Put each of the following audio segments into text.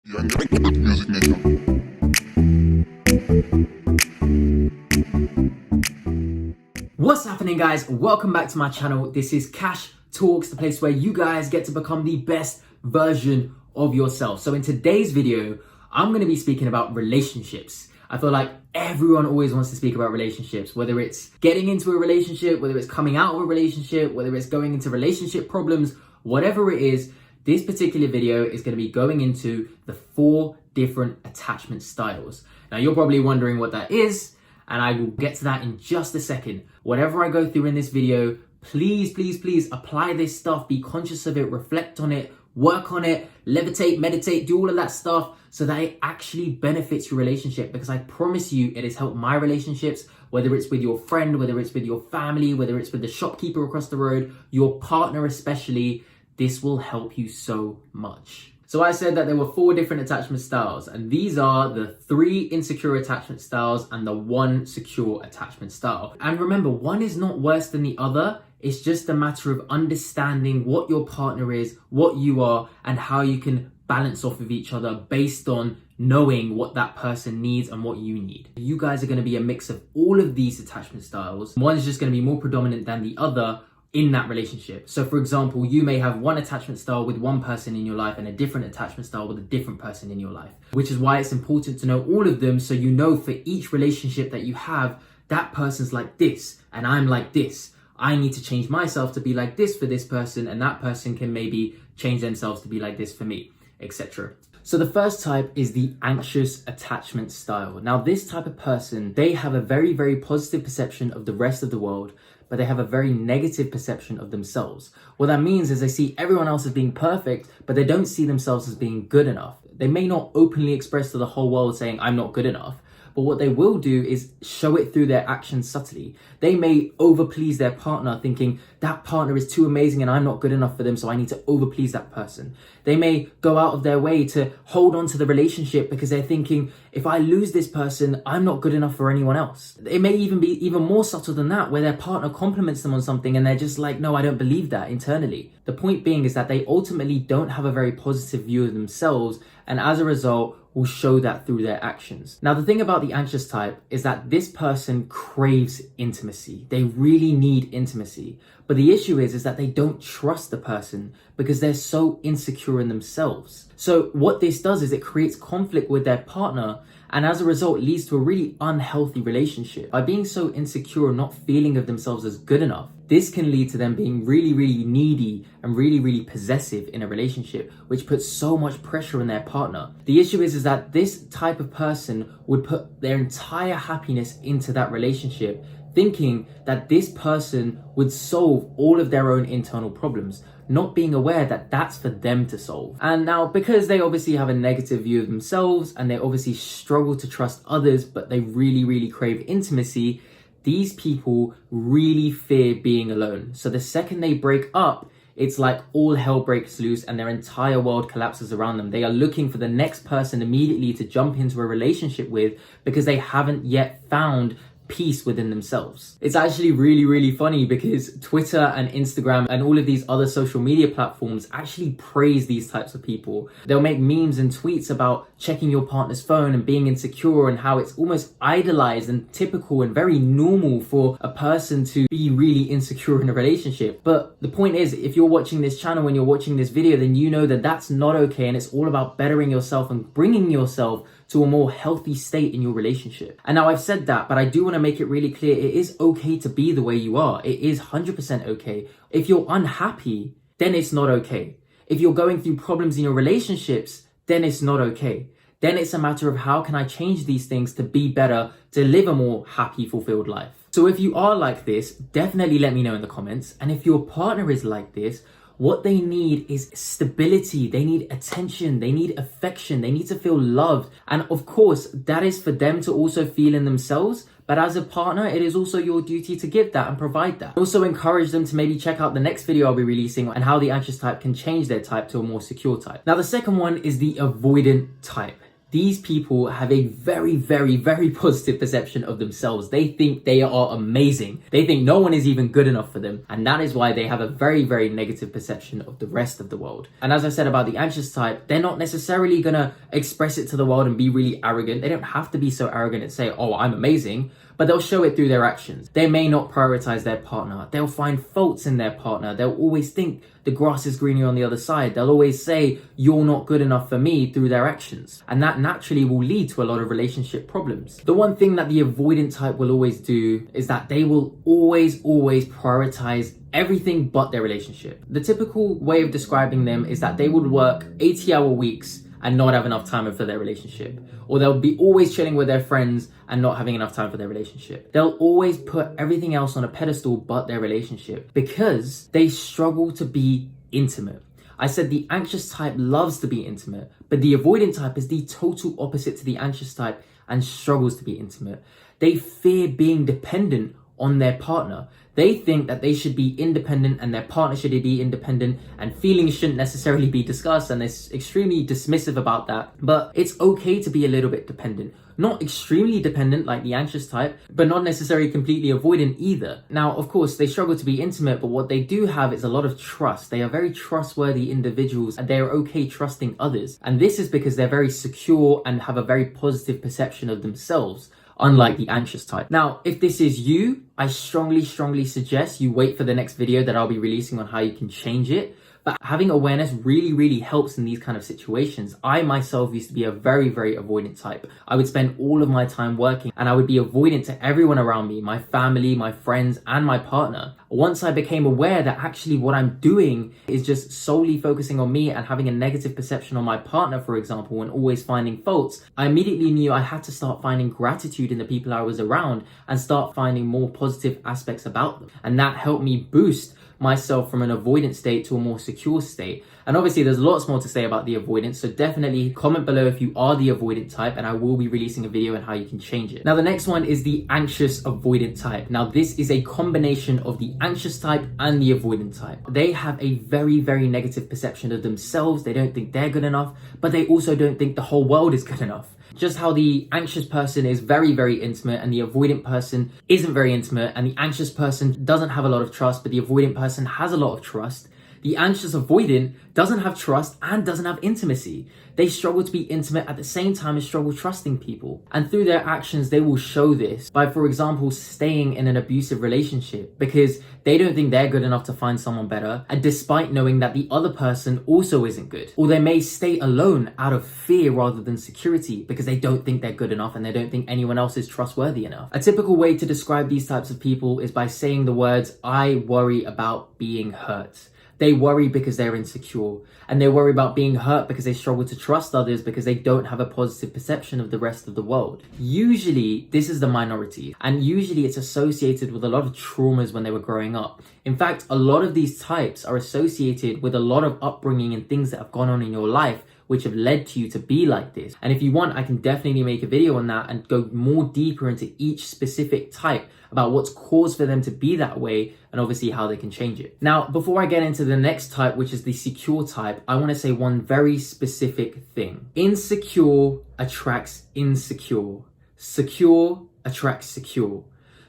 Music Nation. What's happening, guys? Welcome back to my channel. This is Cash Talks, the place where you guys get to become the best version of yourself. So in today's video, I'm going to be speaking about relationships. I feel like everyone always wants to speak about relationships, whether it's getting into a relationship, whether it's coming out of a relationship, whether it's going into relationship problems, whatever it is. This particular video is going to be going into the 4 different attachment styles. Now, you're probably wondering what that is, and I will get to that in just a second. Whatever I go through in this video, please apply this stuff, be conscious of it, reflect on it, work on it, levitate, meditate, do all of that stuff so that it actually benefits your relationship, because I promise you it has helped my relationships, whether it's with your friend, whether it's with your family, whether it's with the shopkeeper across the road, your partner especially. This will help you so much. So I said that there were 4 different attachment styles, and these are the 3 insecure attachment styles and the 1 secure attachment style. And remember, one is not worse than the other. It's just a matter of understanding what your partner is, what you are, and how you can balance off of each other based on knowing what that person needs and what you need. You guys are going to be a mix of all of these attachment styles. One is just going to be more predominant than the other in that relationship. So for example, you may have one attachment style with one person in your life and a different attachment style with a different person in your life, which is why it's important to know all of them, so you know for each relationship that you have, that person's like this and I'm like this. I need to change myself to be like this for this person, and that person can maybe change themselves to be like this for me, etc. So the first type is the anxious attachment style. Now, this type of person, they have a very positive perception of the rest of the world, but they have a very negative perception of themselves. What that means is they see everyone else as being perfect, but they don't see themselves as being good enough. They may not openly express to the whole world saying, I'm not good enough, but what they will do is show it through their actions subtly. They may overplease their partner, thinking that partner is too amazing and I'm not good enough for them, so I need to overplease that person. They may go out of their way to hold on to the relationship because they're thinking, if I lose this person, I'm not good enough for anyone else. It may even be even more subtle than that, where their partner compliments them on something and they're just like, no, I don't believe that internally. The point being is that they ultimately don't have a very positive view of themselves, and as a result, will show that through their actions. Now, the thing about the anxious type is that this person craves intimacy. They really need intimacy. But the issue is that they don't trust the person because they're so insecure in themselves. So what this does is it creates conflict with their partner, and as a result leads to a really unhealthy relationship. By being so insecure and not feeling of themselves as good enough, this can lead to them being really needy and really possessive in a relationship, which puts so much pressure on their partner. The issue is that this type of person would put their entire happiness into that relationship, thinking that this person would solve all of their own internal problems, not being aware that that's for them to solve. And now, because they obviously have a negative view of themselves and they obviously struggle to trust others, but they really crave intimacy, these people really fear being alone. So the second they break up, it's like all hell breaks loose and their entire world collapses around them. They are looking for the next person immediately to jump into a relationship with because they haven't yet found peace within themselves. It's actually really funny because Twitter and Instagram and all of these other social media platforms actually praise these types of people. They'll make memes and tweets about checking your partner's phone and being insecure, and how it's almost idolized and typical and very normal for a person to be really insecure in a relationship. But the point is, if you're watching this channel and you're watching this video, then you know that that's not okay, and it's all about bettering yourself and bringing yourself to a more healthy state in your relationship. And now I've said that, but I do want to make it really clear, it is okay to be the way you are. It is 100% okay. If you're unhappy, then it's not okay. If you're going through problems in your relationships, then it's not okay. Then it's a matter of how can I change these things to be better, to live a more happy, fulfilled life. So if you are like this, definitely let me know in the comments. And if your partner is like this, what they need is stability. They need attention. They need affection. They need to feel loved. And of course, that is for them to also feel in themselves. But as a partner, it is also your duty to give that and provide that. Also encourage them to maybe check out the next video I'll be releasing on how the anxious type can change their type to a more secure type. Now, the second one is the avoidant type. These people have a very, very, very positive perception of themselves. They think they are amazing. They think no one is even good enough for them. And that is why they have a very, very negative perception of the rest of the world. And as I said about the anxious type, they're not necessarily gonna express it to the world and be really arrogant. They don't have to be so arrogant and say, oh, I'm amazing. But they'll show it through their actions. They may not prioritize their partner. They'll find faults in their partner. They'll always think the grass is greener on the other side. They'll always say, you're not good enough for me through their actions. And that naturally will lead to a lot of relationship problems. The one thing that the avoidant type will always do is that they will always prioritize everything but their relationship. The typical way of describing them is that they would work 80-hour weeks and not have enough time for their relationship. Or they'll be always chilling with their friends and not having enough time for their relationship. They'll always put everything else on a pedestal but their relationship because they struggle to be intimate. I said the anxious type loves to be intimate, but the avoidant type is the total opposite to the anxious type and struggles to be intimate. They fear being dependent on their partner. They think that they should be independent and their partner should be independent and feelings shouldn't necessarily be discussed, and they're extremely dismissive about that. But it's okay to be a little bit dependent. Not extremely dependent like the anxious type, but not necessarily completely avoidant either. Now, of course, they struggle to be intimate, but what they do have is a lot of trust. They are very trustworthy individuals and they are okay trusting others. And this is because they're very secure and have a very positive perception of themselves, unlike the anxious type. Now, if this is you, I strongly suggest you wait for the next video that I'll be releasing on how you can change it. But having awareness really helps in these kind of situations. I myself used to be a very avoidant type. I would spend all of my time working and I would be avoidant to everyone around me, my family, my friends, and my partner. Once I became aware that actually what I'm doing is just solely focusing on me and having a negative perception on my partner, for example, and always finding faults, I immediately knew I had to start finding gratitude in the people I was around and start finding more positive aspects about them. And that helped me boost myself from an avoidant state to a more secure state. And obviously there's lots more to say about the avoidance, so definitely comment below if you are the avoidant type, and I will be releasing a video on how you can change it. Now the next one is the anxious avoidant type. Now this is a combination of the anxious type and the avoidant type. They have a very negative perception of themselves. They don't think they're good enough, but they also don't think the whole world is good enough. Just how the anxious person is very intimate and the avoidant person isn't very intimate, and the anxious person doesn't have a lot of trust, but the avoidant person has a lot of trust. The anxious avoidant doesn't have trust and doesn't have intimacy. They struggle to be intimate at the same time as struggle trusting people. And through their actions, they will show this by, for example, staying in an abusive relationship because they don't think they're good enough to find someone better, and despite knowing that the other person also isn't good. Or they may stay alone out of fear rather than security because they don't think they're good enough and they don't think anyone else is trustworthy enough. A typical way to describe these types of people is by saying the words, I worry about being hurt. They worry because they're insecure, and they worry about being hurt because they struggle to trust others because they don't have a positive perception of the rest of the world. Usually, this is the minority, and usually it's associated with a lot of traumas when they were growing up. In fact, a lot of these types are associated with a lot of upbringing and things that have gone on in your life which have led to you to be like this. And if you want, I can definitely make a video on that and go more deeper into each specific type about what's caused for them to be that way and obviously how they can change it. Now, before I get into the next type, which is the secure type, I want to say one very specific thing. Insecure attracts insecure. Secure attracts secure.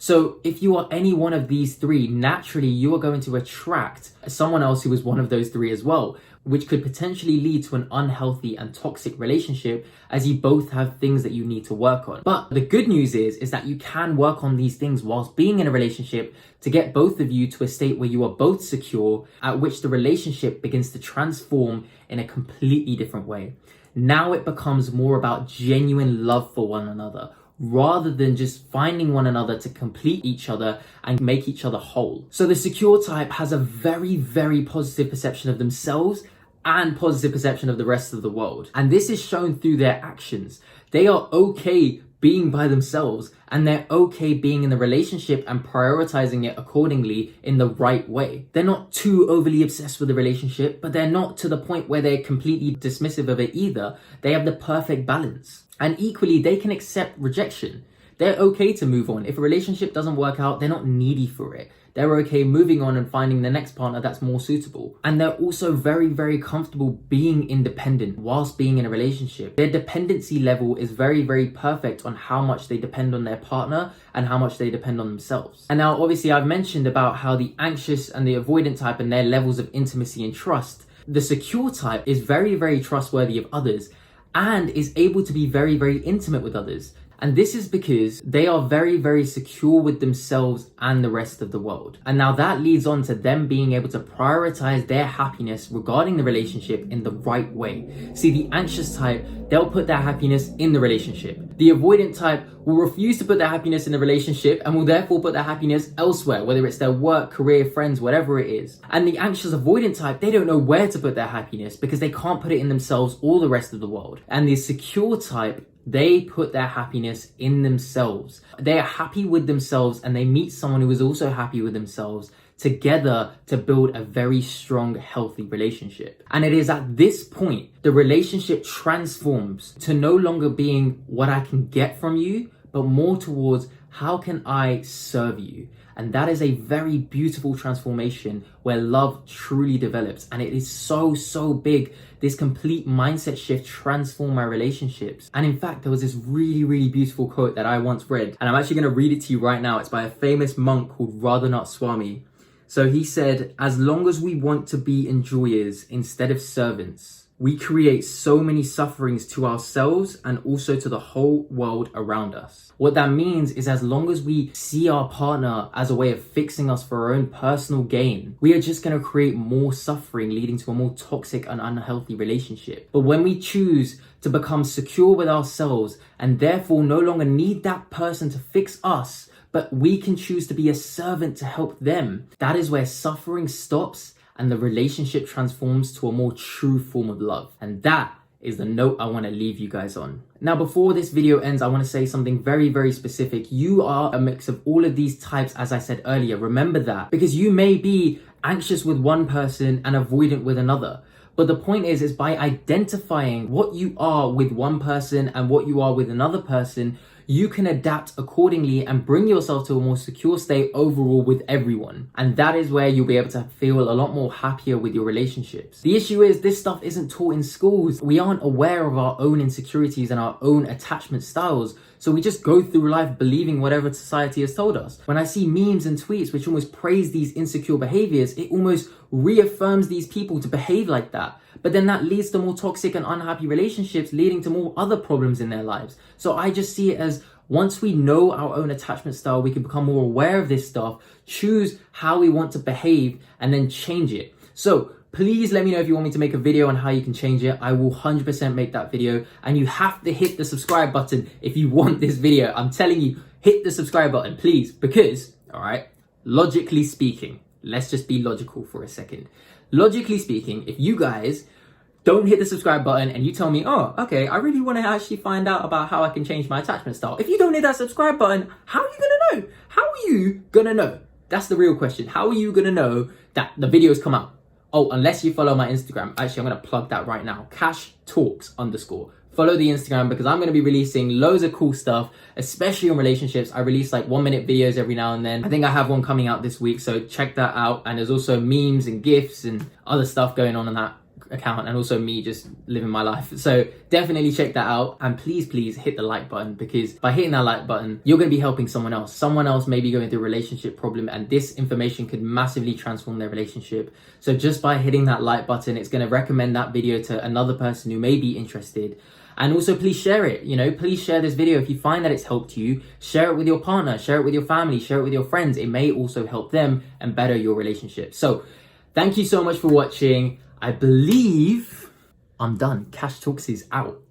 So if you are any one of these three, naturally you are going to attract someone else who is one of those three as well, which could potentially lead to an unhealthy and toxic relationship as you both have things that you need to work on. But the good news is that you can work on these things whilst being in a relationship to get both of you to a state where you are both secure, at which the relationship begins to transform in a completely different way. Now it becomes more about genuine love for one another, rather than just finding one another to complete each other and make each other whole. So the secure type has a very positive perception of themselves and positive perception of the rest of the world. And this is shown through their actions. They are okay being by themselves, and they're okay being in the relationship and prioritizing it accordingly in the right way. They're not too overly obsessed with the relationship, but they're not to the point where they're completely dismissive of it either. They have the perfect balance. And equally, they can accept rejection. They're okay to move on. If a relationship doesn't work out, they're not needy for it. they're okay moving on and finding the next partner that's more suitable. And they're also very, very comfortable being independent whilst being in a relationship. Their dependency level is very, very perfect on how much they depend on their partner and how much they depend on themselves. And now, obviously, I've mentioned about how the anxious and the avoidant type and their levels of intimacy and trust. The secure type is very, very trustworthy of others and is able to be very, very intimate with others. And this is because they are very, very secure with themselves and the rest of the world. And now that leads on to them being able to prioritize their happiness regarding the relationship in the right way. See, the anxious type, they'll put their happiness in the relationship. The avoidant type will refuse to put their happiness in the relationship and will therefore put their happiness elsewhere, whether it's their work, career, friends, whatever it is. And the anxious avoidant type, they don't know where to put their happiness because they can't put it in themselves or the rest of the world. And the secure type, they put their happiness in themselves. They are happy with themselves and they meet someone who is also happy with themselves together to build a very strong, healthy relationship. And it is at this point, the relationship transforms to no longer being what I can get from you, but more towards how can I serve you? And that is a very beautiful transformation where love truly develops. And it is so, so big. This complete mindset shift transformed my relationships. And in fact, there was this really, really beautiful quote that I once read. And I'm actually going to read it to you right now. It's by a famous monk called Radhanath Swami. So he said, as long as we want to be enjoyers instead of servants, we create so many sufferings to ourselves and also to the whole world around us. What that means is as long as we see our partner as a way of fixing us for our own personal gain, we are just going to create more suffering, leading to a more toxic and unhealthy relationship. But when we choose to become secure with ourselves and therefore no longer need that person to fix us, but we can choose to be a servant to help them, that is where suffering stops and the relationship transforms to a more true form of love. And that is the note I want to leave you guys on. Now, before this video ends, I want to say something very, very specific. You are a mix of all of these types, as I said earlier. Remember that, because you may be anxious with one person and avoidant with another. But the point is by identifying what you are with one person and what you are with another person, you can adapt accordingly and bring yourself to a more secure state overall with everyone. And that is where you'll be able to feel a lot more happier with your relationships. The issue is this stuff isn't taught in schools. We aren't aware of our own insecurities and our own attachment styles. So we just go through life believing whatever society has told us. When I see memes and tweets which almost praise these insecure behaviors, it almost reaffirms these people to behave like that. But then that leads to more toxic and unhappy relationships, leading to more other problems in their lives. So I just see it as once we know our own attachment style, we can become more aware of this stuff, choose how we want to behave, and then change it. So please let me know if you want me to make a video on how you can change it. I will 100% make that video. And you have to hit the subscribe button if you want this video. I'm telling you, hit the subscribe button, please. Because, all right, logically speaking, let's just be logical for a second. Logically speaking, if you guys don't hit the subscribe button and you tell me, oh, okay, I really want to actually find out about how I can change my attachment style. If you don't hit that subscribe button, how are you going to know? How are you going to know? That's the real question. How are you going to know that the videos come out? Oh, unless you follow my Instagram. Actually, I'm going to plug that right now. _. Follow the Instagram because I'm going to be releasing loads of cool stuff, especially on relationships. I release like 1-minute videos every now and then. I think I have one coming out this week, so check that out. And there's also memes and GIFs and other stuff going on that account, and also me just living my life. So definitely check that out. And please hit the like button, because by hitting that like button, you're going to be helping someone else. Someone else may be going through a relationship problem, and this information could massively transform their relationship. So just by hitting that like button, it's going to recommend that video to another person who may be interested. And also please share it, please share this video. If you find that it's helped you, share it with your partner, share it with your family, share it with your friends. It may also help them and better your relationship. So thank you so much for watching. I believe I'm done. Cash Talks is out.